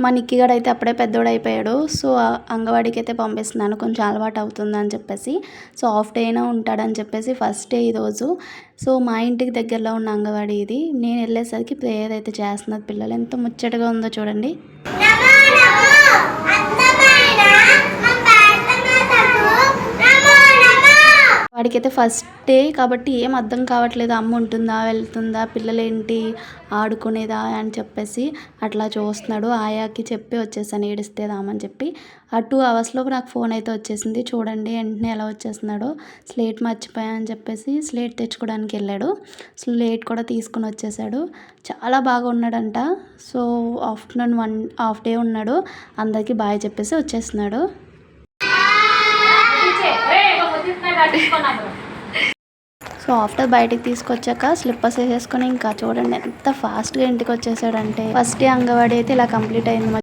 మా నిక్కిగాడు అయితే అప్పుడే పెద్దోడైపోయాడు. సో, అంగన్వాడీకి అయితే పంపిస్తున్నాను కొంచెం అలవాటు అవుతుందని చెప్పేసి. సో, హాఫ్ డే అయినా ఉంటాడని చెప్పేసి ఫస్ట్ డే ఈరోజు. సో, మా ఇంటికి దగ్గరలో ఉన్న అంగన్వాడీ ఇది. నేను వెళ్ళేసరికి ప్రేయర్ అయితే చేస్తున్నారు పిల్లలు. ఎంత ముచ్చటగా ఉందో చూడండి. వాడికైతే ఫస్ట్ డే కాబట్టి ఏం అర్థం కావట్లేదు. అమ్మ ఉంటుందా, వెళ్తుందా, పిల్లలేంటి ఆడుకునేదా అని చెప్పేసి అట్లా చూస్తున్నాడు. ఆయాకి చెప్పి వచ్చేసాను ఏడిస్తే రామని చెప్పి. ఆ 2 అవర్స్లోపు నాకు ఫోన్ అయితే వచ్చేసింది. చూడండి వెంటనే ఎలా వచ్చేస్తున్నాడో. స్లేట్ మర్చిపోయా అని చెప్పేసి స్లేట్ తెచ్చుకోవడానికి వెళ్ళాడు. స్లేట్ కూడా తీసుకుని వచ్చేసాడు. చాలా బాగా ఉన్నాడంట. సో, ఆఫ్టర్నూన్ 1 హాఫ్ డే ఉన్నాడు. అందరికీ బాయ్ చెప్పేసి వచ్చేస్తున్నాడు. సో, ఆఫ్టర్ బయటికి తీసుకొచ్చాక స్లిప్పర్స్ వేసేసుకొని ఇంకా చూడండి ఎంత ఫాస్ట్గా ఇంటికి వచ్చేసాడంటే. ఫస్ట్ డే అంగన్వాడీ అయితే ఇలా కంప్లీట్ అయింది.